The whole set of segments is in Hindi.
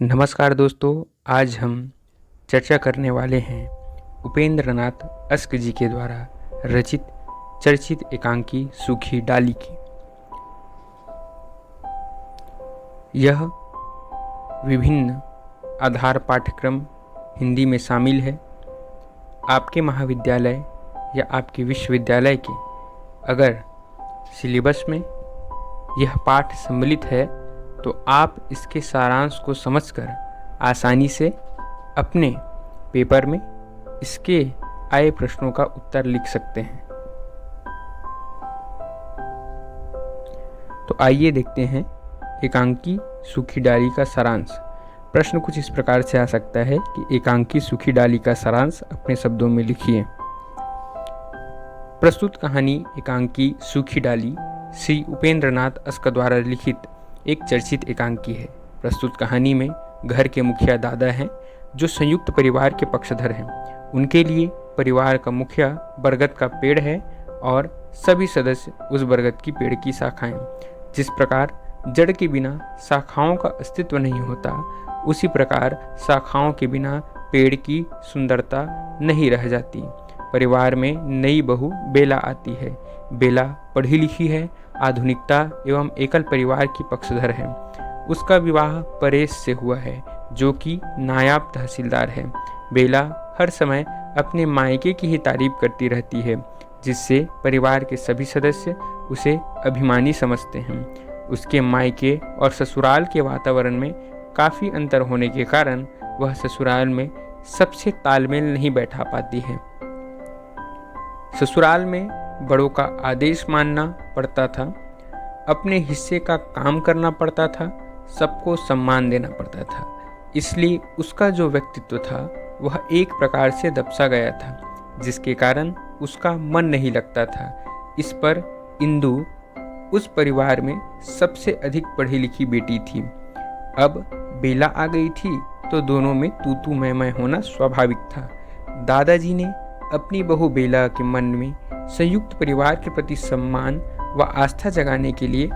नमस्कार दोस्तों, आज हम चर्चा करने वाले हैं उपेंद्र नाथ अस्क जी के द्वारा रचित चर्चित एकांकी सूखी डाली की। यह विभिन्न आधार पाठ्यक्रम हिंदी में शामिल है। आपके महाविद्यालय या आपके विश्वविद्यालय के अगर सिलेबस में यह पाठ सम्मिलित है तो आप इसके सारांश को समझकर आसानी से अपने पेपर में इसके आए प्रश्नों का उत्तर लिख सकते हैं। तो आइए देखते हैं एकांकी सूखी डाली का सारांश। प्रश्न कुछ इस प्रकार से आ सकता है कि एकांकी सूखी डाली का सारांश अपने शब्दों में लिखिए। प्रस्तुत कहानी एकांकी सूखी डाली श्री उपेंद्र नाथ अस्क द्वारा लिखित एक चर्चित एकांकी है। प्रस्तुत कहानी में घर के मुखिया दादा हैं जो संयुक्त परिवार के पक्षधर हैं। उनके लिए परिवार का मुखिया बरगद का पेड़ है और सभी सदस्य उस बरगद की पेड़ की शाखाएं। जिस प्रकार जड़ के बिना शाखाओं का अस्तित्व नहीं होता, उसी प्रकार शाखाओं के बिना पेड़ की सुंदरता नहीं रह जाती। परिवार में नई बहू बेला आती है। बेला पढ़ी लिखी है, आधुनिकता एवं एकल परिवार की पक्षधर है। उसका विवाह परेश से हुआ है जो कि नायाब तहसीलदार है। बेला हर समय अपने मायके की ही तारीफ करती रहती है, जिससे परिवार के सभी सदस्य उसे अभिमानी समझते हैं। उसके मायके और ससुराल के वातावरण में काफ़ी अंतर होने के कारण वह ससुराल में सबसे तालमेल नहीं बैठा पाती है। ससुराल में बड़ों का आदेश मानना पड़ता था, अपने हिस्से का काम करना पड़ता था, सबको सम्मान देना पड़ता था। इसलिए उसका जो व्यक्तित्व था वह एक प्रकार से दबसा गया था, जिसके कारण उसका मन नहीं लगता था। इस पर इंदु उस परिवार में सबसे अधिक पढ़ी लिखी बेटी थी। अब बेला आ गई थी तो दोनों में तू तू मैं होना स्वाभाविक था। दादाजी ने अपनी बहू बेला के मन में संयुक्त परिवार के प्रति सम्मान व आस्था जगाने के लिए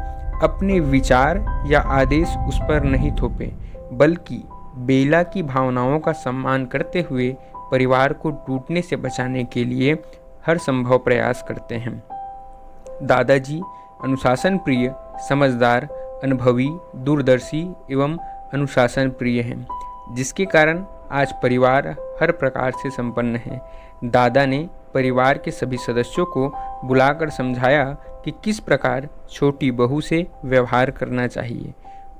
अपने विचार या आदेश उस पर नहीं थोपे, बल्कि बेला की भावनाओं का सम्मान करते हुए परिवार को टूटने से बचाने के लिए हर संभव प्रयास करते हैं। दादाजी अनुशासन प्रिय, समझदार, अनुभवी, दूरदर्शी एवं अनुशासन प्रिय हैं, जिसके कारण आज परिवार हर प्रकार से संपन्न है। दादा ने परिवार के सभी सदस्यों को बुलाकर समझाया कि किस प्रकार छोटी बहू से व्यवहार करना चाहिए।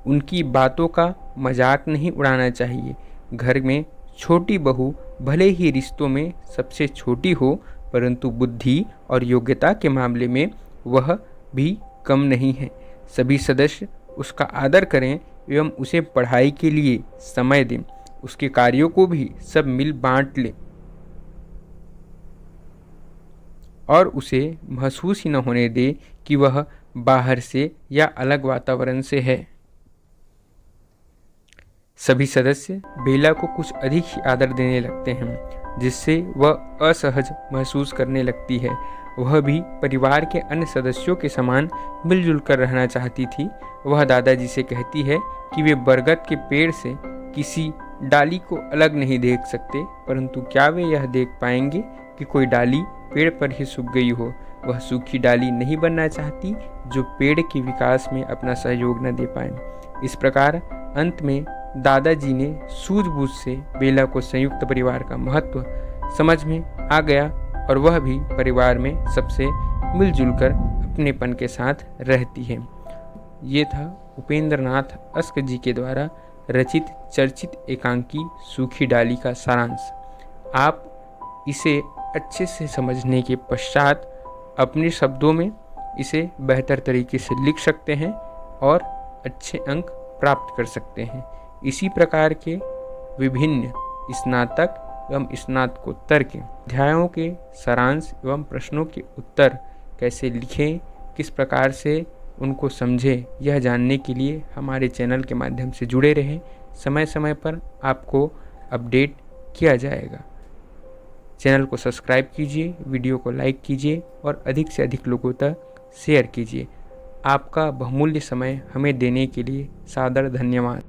उनकी बातों का मजाक नहीं उड़ाना चाहिए। घर में छोटी बहू भले ही रिश्तों में सबसे छोटी हो, परंतु बुद्धि और योग्यता के मामले में वह भी कम नहीं है। सभी सदस्य उसका आदर करें एवं उसे पढ़ाई के लिए समय दें। उसके कार्यों को भी सब मिल बांट लें और उसे महसूस ही न होने दे कि वह बाहर से या अलग वातावरण से है। सभी सदस्य बेला को कुछ अधिक ही आदर देने लगते हैं, जिससे वह असहज महसूस करने लगती है। वह भी परिवार के अन्य सदस्यों के समान मिलजुल कर रहना चाहती थी। वह दादाजी से कहती है कि वे बरगद के पेड़ से किसी डाली को अलग नहीं देख सकते, परंतु क्या वे यह देख पाएंगे कि कोई डाली पेड़ पर ही सूख गई हो। वह सूखी डाली नहीं बनना चाहती जो पेड़ के विकास में अपना सहयोग न दे पाए। इस प्रकार अंत में दादाजी ने सूझबूझ से बेला को संयुक्त परिवार का महत्व समझ में आ गया और वह भी परिवार में सबसे मिलजुल कर अपनेपन के साथ रहती है। ये था उपेंद्र नाथ अस्क जी के द्वारा रचित चर्चित एकांकी सूखी डाली का सारांश। आप इसे अच्छे से समझने के पश्चात अपने शब्दों में इसे बेहतर तरीके से लिख सकते हैं और अच्छे अंक प्राप्त कर सकते हैं। इसी प्रकार के विभिन्न स्नातक एवं स्नातकोत्तर के अध्यायों के सारांश एवं प्रश्नों के उत्तर कैसे लिखें, किस प्रकार से उनको समझें, यह जानने के लिए हमारे चैनल के माध्यम से जुड़े रहें। समय समय पर आपको अपडेट किया जाएगा। चैनल को सब्सक्राइब कीजिए, वीडियो को लाइक कीजिए और अधिक से अधिक लोगों तक शेयर कीजिए। आपका बहुमूल्य समय हमें देने के लिए सादर धन्यवाद।